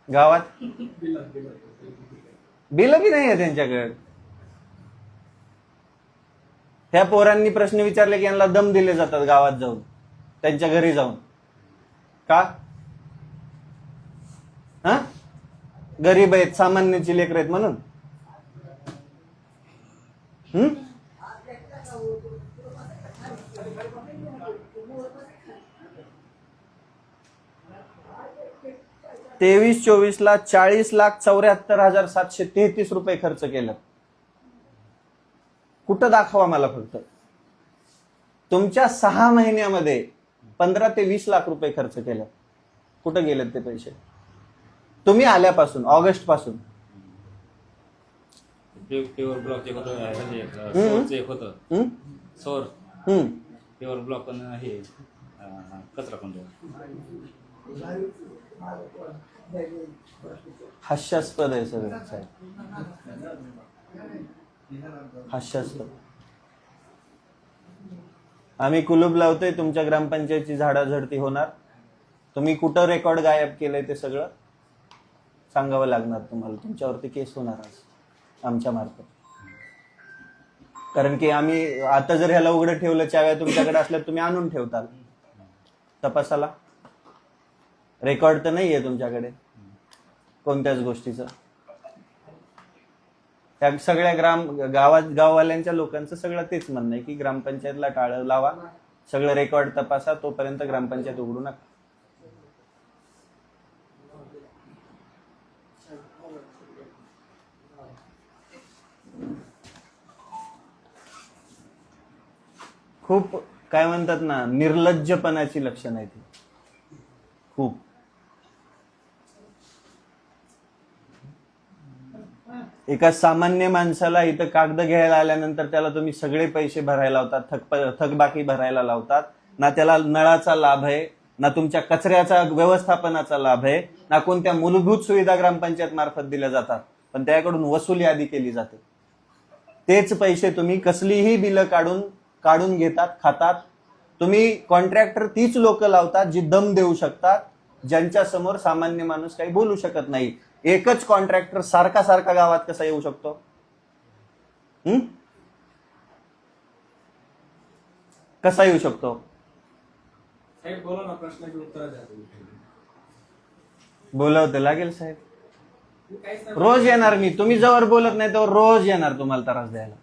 गावात बिल बी नाही आहे त्यांच्याकडे. त्या पोरांनी प्रश्न विचारले की यांना दम दिले जातात गावात जाऊन, त्यांच्या घरी जाऊन. का? हा, गरीब आहेत, सामान्याची लेकर आहेत म्हणून. हम्म 23-24 ला 40,74,733 रुपये खर्च केलं. कुठं दाखवा मला फक्त. तुमच्या 6 महिन्यामध्ये 15 ते 20 लाख रुपये खर्च केले. कुठं गेलेत ते पैसे? तुम्ही आल्यापासून, ऑगस्ट पासून. पेवर ब्लॉक एक होतं, सोरचं एक होतं, सोर पेवर ब्लॉक पण हे कचरा कंट्रोल. हास्यास्पद आहे सगळं साहेब, हास्यास्पद. आम्ही कुलूप लावतोय, तुमच्या ग्रामपंचायतची झाडाझडती होणार. तुम्ही कुठं रेकॉर्ड गायब केलंय ते सगळं सांगावं लागणार तुम्हाला. तुमच्यावरती केस होणार आज आमच्या मार्फत. कारण की आम्ही आता जर ह्याला उघडं ठेवलं, चाव्या तुमच्याकडे असल्या तुम्ही आणून ठेवताल तपासाला. रेकॉर्ड तर नाहीये तुमच्याकडे कोणत्याच गोष्टीचं. त्या सगळ्या गाववाल्यांच्या लोकांचं सगळं तेच म्हणणं आहे की ग्रामपंचायतला टाळं लावा, सगळं रेकॉर्ड तपासा, तोपर्यंत ग्रामपंचायत उघडू नका. खूप काय म्हणतात ना, निर्लज्जपणाची लक्षणं आहेत खूप. एका सामान्य माणसाला इथं कागद घ्यायला आल्यानंतर त्याला तुम्ही सगळे पैसे भरायला लावतात, थकबाकी भरायला लावतात. ना त्याला नळाचा लाभ आहे, ना तुमच्या कचऱ्याचा व्यवस्थापनाचा लाभ आहे, ना कोणत्या मूलभूत सुविधा ग्रामपंचायत मार्फत दिल्या जातात. पण त्याकडून वसुली आधी केली जाते. तेच पैसे तुम्ही कसलीही बिलं काढून घेतात, खातात. तुम्ही कॉन्ट्रॅक्टर तीच लोक लावतात जी दम देऊ शकतात, ज्यांच्या समोर सामान्य माणूस काही बोलू शकत नाही. एकच कॉन्ट्रॅक्टर सारखा गावात कसा येऊ शकतो? कसा येऊ शकतो? बोलावं तर लागेल साहेब. रोज येणार मी. तुम्ही जवळ बोलत नाही तर रोज येणार तुम्हाला त्रास द्यायला.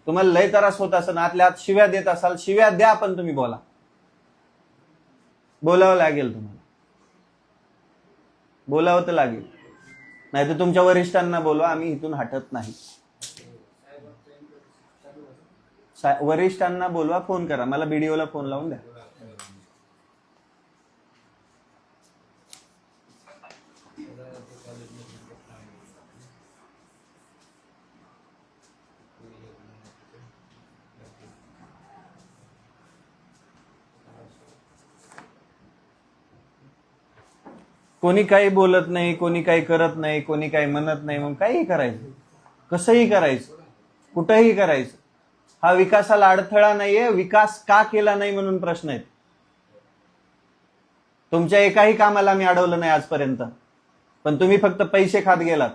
तुम्हाला लय त्रास होत असेल, आतल्या आत शिव्या देत असाल, शिव्या द्या, पण तुम्ही बोला. बोलावं लागेल तुम्हाला, बोलावं तर लागेल. नाही तर तुमच्या वरिष्ठांना बोलवा, आम्ही इथून हटत नाही. वरिष्ठांना बोलवा, फोन करा, मला बीडीओला फोन लावून द्या. कोणी काही बोलत नाही, कोणी काही करत नाही, कोणी काही म्हणत नाही, मग काही करायचं, कसंही करायचं, कुठंही करायचं. हा विकासाला अडथळा नाहीये. विकास का केला नाही म्हणून प्रश्न आहेत. तुमच्या एकाही कामाला मी अडवलं नाही आजपर्यंत, पण तुम्ही फक्त पैसे खात गेलात.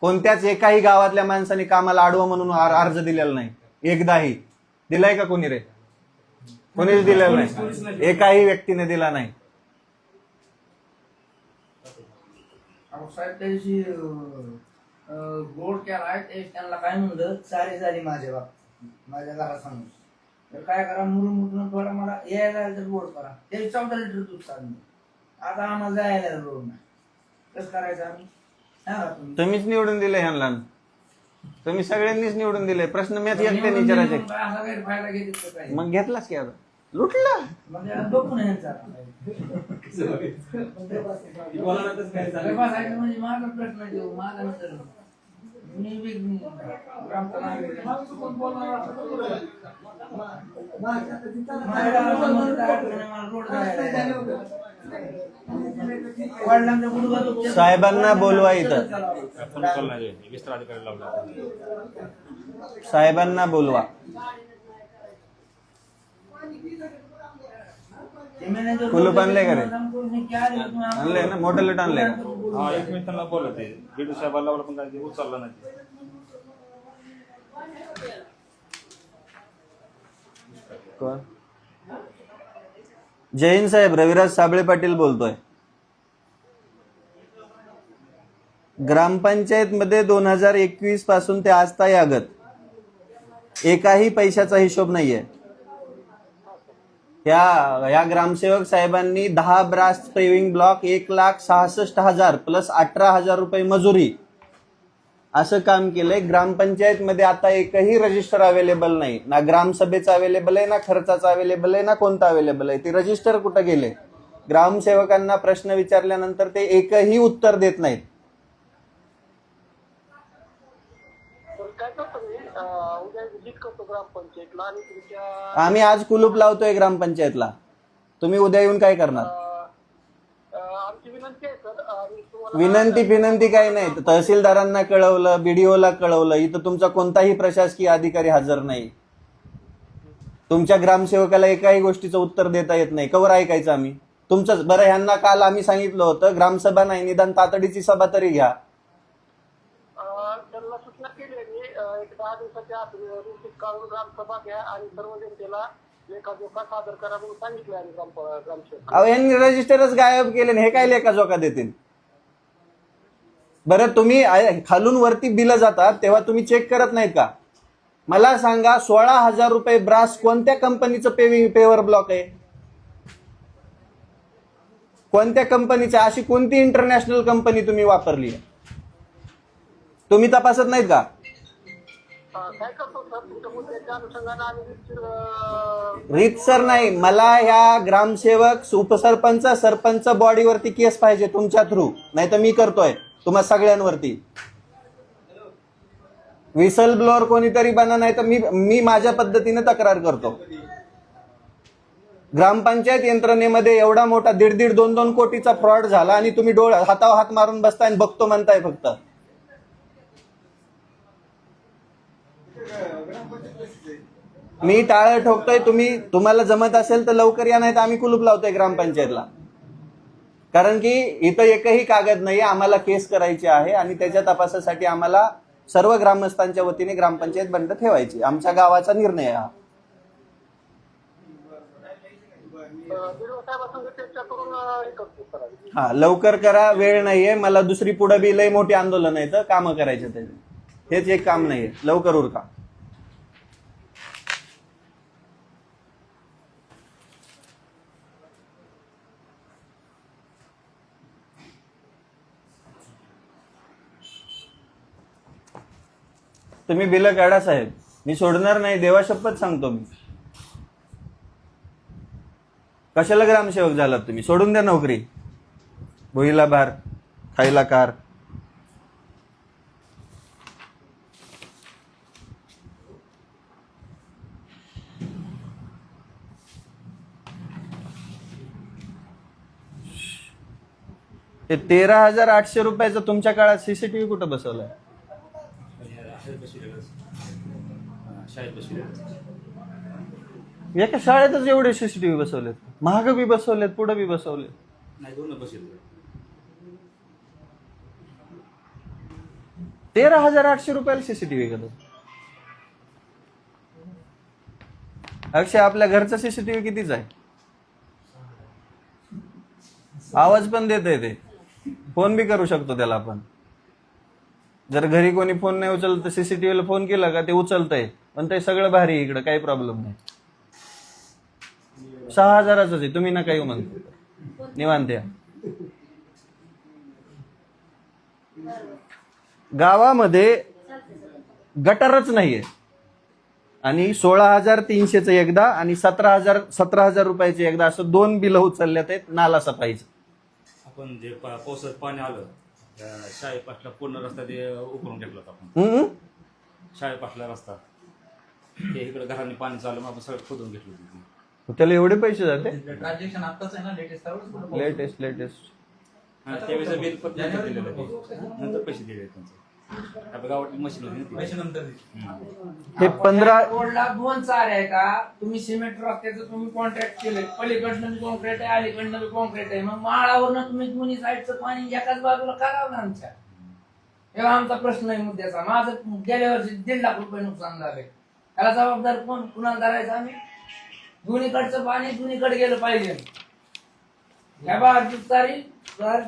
कोणत्याच एकाही गावातल्या माणसाने कामाला अडवा म्हणून अर्ज दिलेला नाही. एकदाही दिलाय का कोणी रे? कोणीच दिलेला नाही, एकाही व्यक्तीने दिला नाही. साहेब त्या दिवशी गोड केलाय त्यांना काय म्हणलं, सारी झाली माझ्या बाप माझ्या घरात सांगून, तर काय करा, मुरून थोडा मला यायला तर गोड करा. ते 14 लिटर दूध चाललं, आता आम्हाला जायला रोड नाही, कसं करायचं आम्ही? तुम्हीच निवडून दिले ह्यांना, तुम्ही सगळ्यांनीच निवडून दिले. प्रश्न मॅच एकट्याने विचारायचे, असा गैरफायदा घेतला काय? मग घेतलाच की आता लुटला. मग बघू ना यांचा म्हणजे माझा प्रश्न देऊ, माझा नंतर मी ग्रामचा नागरिक साहेबांना बोलवा इथं, विस्तार अधिकारी लावला. साहेबांना बोलवा. कुलूप आणले का रे? आणले ना, मोठं लेट आणले का? हा, 1 मिनिट त्यांना बोलत आहे. बीडू साहेबांना लावलं पण काय उचललं नाही. कोण? जैन साहेब, रविराज साबळे पाटील बोलतोय. ग्रामपंचायत मध्ये 2021 पासून ते आज तायागत एकाही पैशाचा हिशोब नाहीये. या ग्रामसेवक साहेबांनी 10 ब्रास पेविंग ब्लॉक 1,66,000 प्लस 18,000 रुपये मजुरी असं काम केलंय. ग्रामपंचायत मध्ये आता एकही रजिस्टर अवेलेबल नाही, ना ग्रामसभेचं अवेलेबल आहे, ना खर्चाचं अवेलेबल आहे, ना कोणतं अवेलेबल आहे. ती रजिस्टर कुठं गेले? ग्रामसेवकांना प्रश्न विचारल्यानंतर ते एकही उत्तर देत नाहीत. आम्ही आज कुलूप लावतोय ग्रामपंचायतला, तुम्ही उद्या येऊन काय करणार? विनंती काही नाही. तहसीलदारांना कळवलं, बीडीओला कळवलं, इथं तुमचा कोणताही प्रशासकीय अधिकारी हजर नाही. तुमच्या ग्रामसेवकाला एकाही गोष्टीचं उत्तर देता येत नाही. कवर ऐकायचं आम्ही तुमचं? बरं, ह्यांना काल आम्ही सांगितलं होतं ग्रामसभा नाही, निदान तातडीची सभा तरी घ्या. त्यांना सूचना केली आहे, 10 दिवसाच्या आत काढून ग्रामसभा घ्या आणि सर्व जनतेला लेखाजोखा सादर करा म्हणून सांगितलं आहे ग्रामसेवक. अहो, यांनी रजिस्टरच गायब केले, हे काय लेखाजोखा देतील? बरं, तुम्ही खालून वरती बिलं जातात तेव्हा तुम्ही चेक करत नाहीत का? मला सांगा, 16,000 रुपये ब्रास कोणत्या कंपनीचं पेवर ब्लॉक आहे? कोणत्या कंपनीचं? अशी कोणती इंटरनॅशनल कंपनी तुम्ही वापरली? तुम्ही तपासत नाहीत का? काय करतो सर, तुमच्या मुद्द्याच्या अनुषंगाने आम्ही रीतसर नाही. मला ह्या ग्रामसेवक, उपसरपंच, सरपंच बॉडीवरती केस पाहिजे तुमच्या थ्रू, नाही तर मी करतोय तुम्हा सगळ्यांवरती. विसल ब्लोअर कोणीतरी बना, नाही तर मी माझ्या पद्धतीने तक्रार करतो. ग्रामपंचायत यंत्रणेमध्ये एवढा मोठा 1.5-2 कोटीचा फ्रॉड झाला आणि तुम्ही हातावर हात मारून बसताय आणि बघतो म्हणताय फक्त. मी टाळं ठोकतोय. तुम्हाला जमत असेल तर लवकर या, नाही तर आम्ही कुलूप लावतोय ग्रामपंचायतला. कारण की इथं एकही कागद नाही. आम्हाला केस करायची आहे आणि त्याच्या तपासासाठी आम्हाला सर्व ग्रामस्थांच्या वतीने ग्रामपंचायत बंद ठेवायची. आमच्या गावाचा निर्णय हा. हा, लवकर करा, वेळ नाहीये मला. दुसरी पुढे बी लय मोठी आंदोलन आहे तर कामं करायचे, त्याचे हेच एक काम नाहीये. लवकर उरका. तुम्ही बिलं काढा साहेब. मी सोडणार नाही, देवा शपथ सांगतो मी. कशाला ग्रामसेवक झालात तुम्ही? सोडून द्या नोकरी. भुईला भार, खायला कार. ते 13,800 रुपयाचं तुमच्या काळात सीसीटीव्ही कुठं बसवलाय? शाळेत बसले. एका शाळेतच एवढे सीसीटीव्ही बसवलेत. महाग बी बसवलेत, पुढे बी बसवलेत. नाही, 2 बसले. 13,800 रुपयाला सीसीटीव्ही घेतो. अक्षय, आपल्या घरचा सीसीटीव्ही कितीचा आहे? आवाज पण देतंय ते. फोन बी करू शकतो त्याला आपण. जर घरी कोणी फोन नाही उचलत तर सीसीटीव्हीला फोन केला का ते उचलतंय. पण ते सगळं भारी आहे इकडं, काही प्रॉब्लेम नाही. 6,000च आहे. तुम्ही ना काही म्हणतो, निवांत या. गावामध्ये गटारच नाहीये आणि 16,300चं एकदा आणि 17,000 रुपयाचे एकदा असं 2 बिलं उचलल्यात आहेत नाला सफाईचं. आपण जे पावसात पाणी आलं शाळेपासला पूर्ण रस्ता ते उकरून घेतला होता आपण. शाळेपासला रस्ता ते इकडे घराने पाणी चालू आपण सगळं खोदून घेतलं होतं. त्याला एवढे पैसे जाते? ट्रान्झॅक्शन आताच आहे ना, लेटेस्ट त्यावेळेस बिल पण नंतर दिलेलं ते. नंतर पैसे दिले त्यांचे. आपल्या गावातली मशीन होती ना पैसे ती. नंतर हे 15 रोडला 2 चार आहे का? तुम्ही सिमेंट रस्त्याचं तुम्ही कॉन्ट्रॅक्ट केलंय, पलीकडनं बी कॉन्क्रीट आहे, अलीकडनं बी कॉन्क्रीट आहे. मग माळावरनं तुम्ही दोन्ही साईडचं पाणी एकाच बाजूला करावं ना आमच्या. तेव्हा आमचा प्रश्न आहे मुद्द्याचा. माझं गेल्या वर्षी 1.5 लाख रुपये नुकसान झाले. त्याला जबाबदार कोण? कुणाला धरायचं आम्ही? दोन्हीकडचं पाणी दोन्हीकडे गेलं पाहिजे. ह्या बाजूचं चारी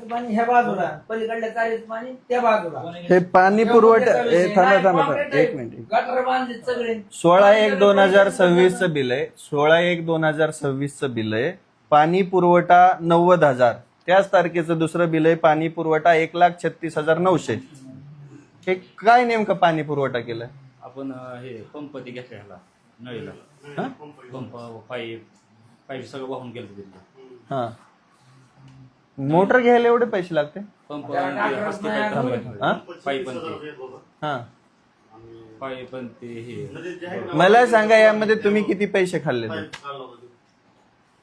पाणी ह्या बाजूला, पलीकडल्या चारीचं पाणी त्या बाजूला. हे पाणी पुरवठा थांबा एक मिनिट. गटर बांधले सगळे. 16/1/2026चं बिल आहे. 16/1/2026चं बिल आहे. पाणी पुरवठा 90,000. त्याच तारखेचं दुसरं बिल आहे पाणी पुरवठा 1,36,900. हे काय नेमकं पाणी पुरवठा केलाय? आपण हे पंप ते घेतले ह्याला नळीला. पंप पाईप सगळं वाहून गेलं तिथलं. हा, मोटर घ्यायला एवढे पैसे लागते? पंप हा? पाईप पण ते हा, पाईप पण ते हे. मला सांगा यामध्ये तुम्ही किती पैसे खाल्ले?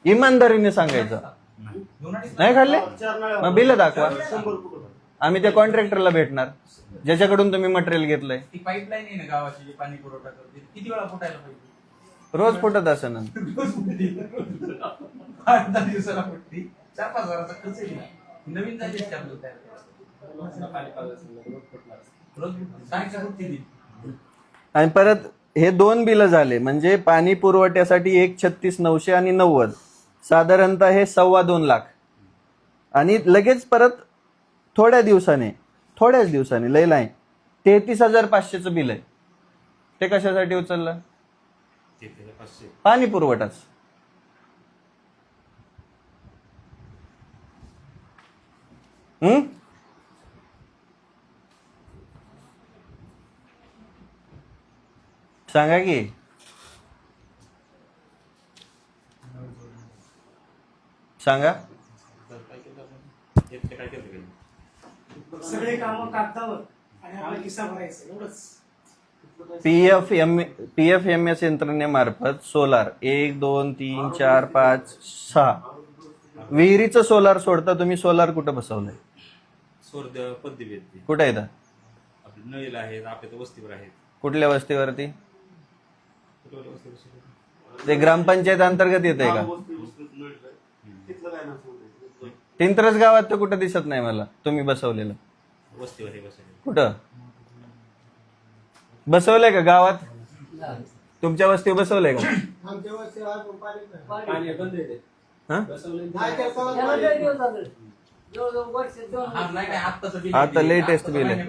इमानदारीने सांगायचं. नाही खाल्ले? मग बिल दाखवा. आम्ही त्या कॉन्ट्रॅक्टरला भेटणार ज्याच्याकडून तुम्ही मटेरियल घेतलंय. ती पाईपलाईन आहे ना गावाची जी पाणी पुरवठा करते, किती वेळा फुटायला पाहिजे? रोज फुटत असं ना. रोज फुटते. 8-10 दिवसाला फुटते. 4-5 हजाराचा खर्च आहे. नवीन झाली आपल्याला रोज सांगायचं फुटते ती. आणि परत हे 2 बिलं झाले म्हणजे पाणी पुरवठ्यासाठी 1,36,900 आणि 90 साधारणतः हे 2.25 लाख. आणि लगेच परत थोड्याच दिवसाने लय नाही 33,500चं बिल आहे. ते कशासाठी उचललं? पाणी पुरवठाच. सांगा की. सांगा. सगळे कामं कागदावर आणि आपला किस्सा भरायचा एवढंच. PFMS यंत्रणेमार्फत सोलार 1, 2, 3, 4, 5, 6 विहिरीचं सोलार सोडता तुम्ही. सोलार कुठं बसवलंय? सोर पद्धती कुठं येतं? आपल्या नळीला आहेत, आपल्या वस्तीवर आहेत. कुठल्या वस्तीवरती? ते ग्रामपंचायत अंतर्गत येते का? तिंत्रस गावात तर कुठं दिसत नाही मला तुम्ही बसवलेलं. वस्तीवर हे बसवले. कुठं बसवलंय का गावात? तुमच्या वस्तीवर बसवलंय का? आता लेटेस्ट बिल आहे.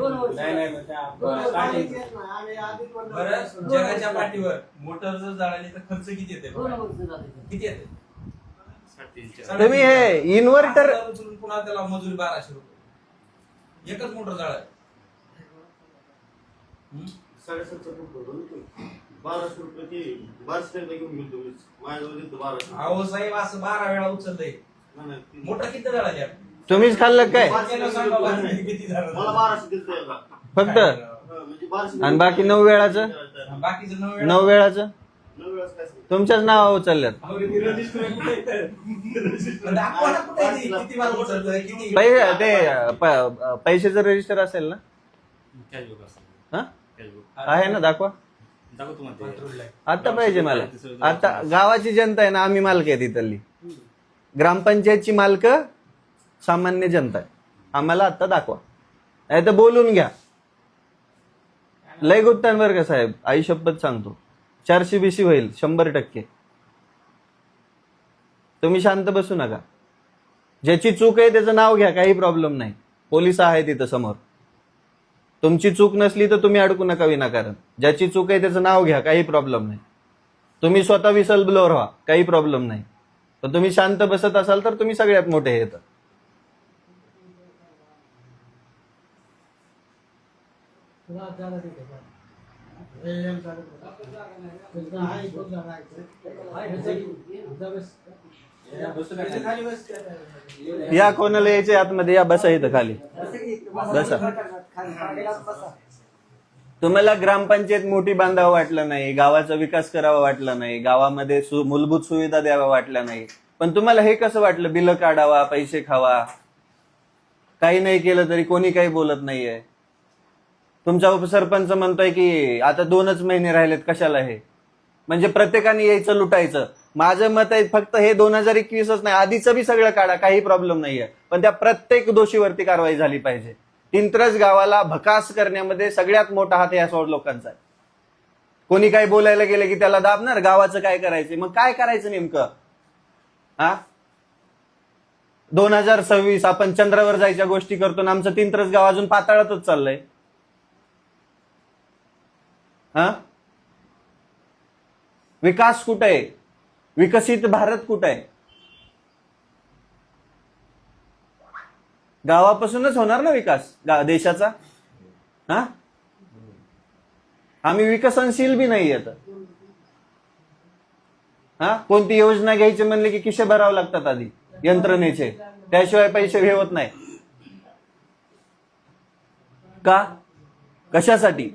जगाच्या पाठीवर मोटर जर जाळली तर खर्च किती येते? किती येते? तुम्ही हे इन्व्हर्टर उचलून पुन्हा त्याला मजुरी 1200 रुपये. एकच मोटर जाळाय. 1200 रुपये ती 1200 घेऊन गेलो तुम्ही माझ्याजवळ देतो 1200. अहो साहेब असं 12 वेळा उचललंय. मोठं किती झाला त्यात? तुम्हीच खाल्लं काय त्याला सांगा बरं किती झालं. मला 1200 दिलतो याला. फक्त म्हणजे 1200 आणि बाकी 9 वेळाचं बाकीचं 9 वेळा 9 वेळाचं 9 वेळाच काय सांगू? तुमच्याच नाव उचलल्यात. दाखवा ना कुठे आहे ते, किती वेळा उचललंय, किती पैशाचं रजिस्टर असेल ना? कॅशबुक असतं. हा कॅशबुक आहे ना, दाखवा. दाखव तुम्हाला ते. आता पाहिजे मला. आता गावाची जनता आहे ना, आम्ही मालक आहे तिथली. ग्रामपंचायतची मालक सामान्य जनता आहे. आम्हाला आता दाखवा, नाही तर बोलून घ्या. लय गुत्तांवर का साहेब, आई शपथ सांगतो 400 BC होईल 100%. तुम्ही शांत बसू नका. ज्याची चूक आहे त्याचं नाव घ्या, काही प्रॉब्लेम नाही. पोलिस आहे तिथं समोर. तुमची चूक नसली तर तुम्ही अडकू नका विनाकारण. ज्याची चूक आहे त्याचं नाव घ्या, काही प्रॉब्लेम नाही. तुम्ही स्वतः विसल ब्लोअर व्हा, काही प्रॉब्लेम नाही. पण तुम्ही शांत बसत असाल तर तुम्ही सगळ्यात मोठे येतं. या कोणाला यायचे आतमध्ये, या बसा इथं खाली बसा. तुम्हाला ग्रामपंचायत मोठी बांधावं वाटलं नाही, गावाचा विकास करावा वाटला नाही, गावामध्ये मूलभूत सुविधा द्यावा वाटल्या नाही, पण तुम्हाला हे कसं वाटलं बिलं काढावा, पैसे खावा, काही नाही केलं तरी कोणी काही बोलत नाहीये. तुमचा उपसरपंच म्हणतोय की आता 2च महिने राहिलेत, कशाला हे, म्हणजे प्रत्येकाने यायचं लुटायचं. माझं मत आहे फक्त हे 2021च नाही, आधीचं बी सगळं काढा, काही प्रॉब्लेम नाहीये, पण त्या प्रत्येक दोषीवरती कारवाई झाली पाहिजे. तिंत्रज गावाला भकास करण्यामध्ये सगळ्यात मोठा हात या लोकांचा आहे. कोणी काही बोलायला गेलं की त्याला दाबणार, गावाचं काय करायचं, मग काय करायचं नेमकं? हा 2026 आपण चंद्रावर जायच्या गोष्टी करतो ना, आमचं तिंत्रज गाव अजून पाताळातच चाललंय. हा विकास कुठं आहे? विकसित भारत कुठं आहे? गावापासूनच होणार ना विकास देशाचा. हा आम्ही विकसनशील बी नाही येत. हा कोणती योजना घ्यायची म्हणले की खिशे भरावे लागतात आधी यंत्रणेचे, त्याशिवाय पैसे घेवत नाही. का? कशासाठी?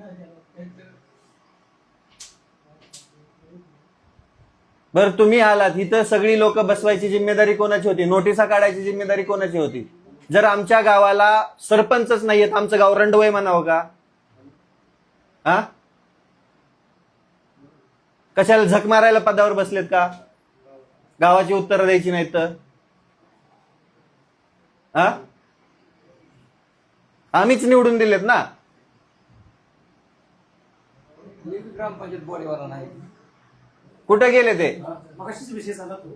बर तुम्ही आलात इथं, सगळी लोक बसवायची जिम्मेदारी कोणाची होती? नोटिसा काढायची जिम्मेदारी कोणाची होती? जर आमच्या गावाला सरपंचच नाहीयेत, आमचं गाव रंडवय म्हणावं का? हा कशाला झक मारायला पदावर बसलेत का? गावाची उत्तरं द्यायची नाहीत तर? हा आम्हीच निवडून दिलेत ना. ग्रामपंचायत बोलीवाला नाही. कुठे गेले ते? मगाशीच विषय झाला तो.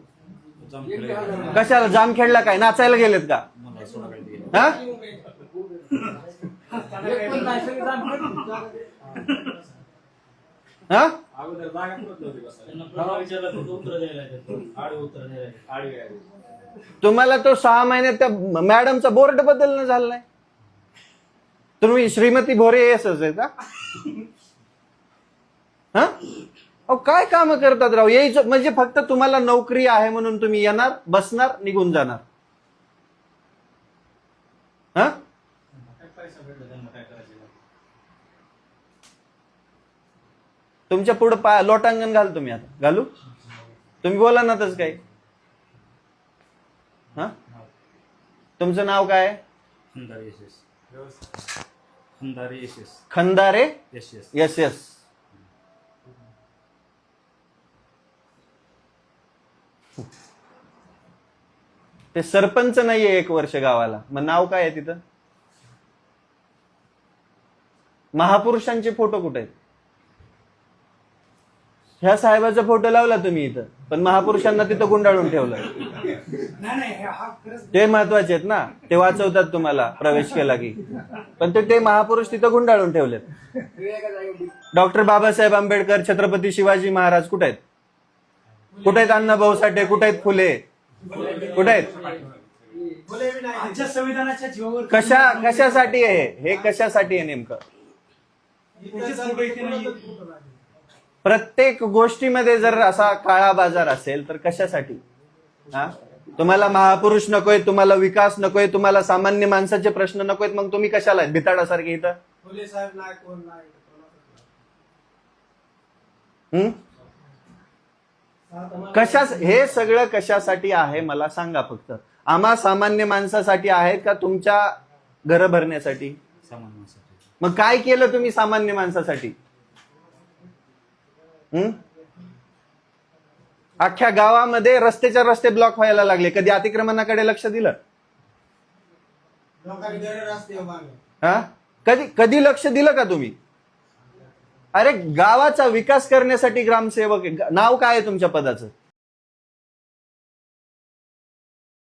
कशाला जामखेडला काय नाचायला गेलेत का? हा हा तुम्हाला तो 6 महिन्यात त्या मॅडमचा बोर्ड बदलणं झालं नाही. तुम्ही श्रीमती भोरे असंच आहे का? हा अहो काय काम करतात राव? यायचं म्हणजे फक्त तुम्हाला नोकरी आहे म्हणून तुम्ही येणार, बसणार, निघून जाणार. हा तुमच्या पुढे लोटांगण घाल तुम्ही. आता घालू? तुम्ही बोला ना तसं काही. हा तुमचं नाव काय? Khandare yes yes. ते सरपंच नाहीये 1 वर्ष गावाला, मग नाव काय आहे तिथं? महापुरुषांचे फोटो कुठे आहेत? ह्या साहेबाचा फोटो लावला तुम्ही इथं, पण महापुरुषांना तिथं गुंडाळून ठेवलं. ते महत्वाचे आहेत ना, ते वाचवतात तुम्हाला प्रवेश केला की, पण ते महापुरुष तिथं गुंडाळून ठेवलेत. डॉक्टर बाबासाहेब आंबेडकर, छत्रपती शिवाजी महाराज कुठे आहेत? कुठे आहेत अण्णाभाऊ साठे? कुठे आहेत फुले? कुठे आहेत? संविधानाच्या जीवावर कशासाठी आहे हे? कशासाठी आहे नेमकं? प्रत्येक गोष्टीमध्ये जर असा काळा बाजार असेल तर कशासाठी? हा, तुम्हाला महापुरुष नकोय, तुम्हाला विकास नकोय, तुम्हाला सामान्य माणसाचे प्रश्न नकोयत, मग तुम्ही कशाला आहेत भिताडासारखे इथं? कशास हे सगळं कशासाठी आहे मला सांगा फक्त. आम्हा सामान्य माणसासाठी आहेत का तुमच्या घर भरण्यासाठी? सामान्य माणसासाठी. मग काय केलं तुम्ही सामान्य माणसासाठी? अख्ख्या गावामध्ये रस्त्याच्या रस्ते ब्लॉक व्हायला लागले. कधी अतिक्रमणाकडे लक्ष दिलं? हा, कधी लक्ष दिलं का तुम्ही? अरे गावाचा विकास करण्यासाठी ग्रामसेवक आहे. नाव काय आहे तुमच्या पदाचं?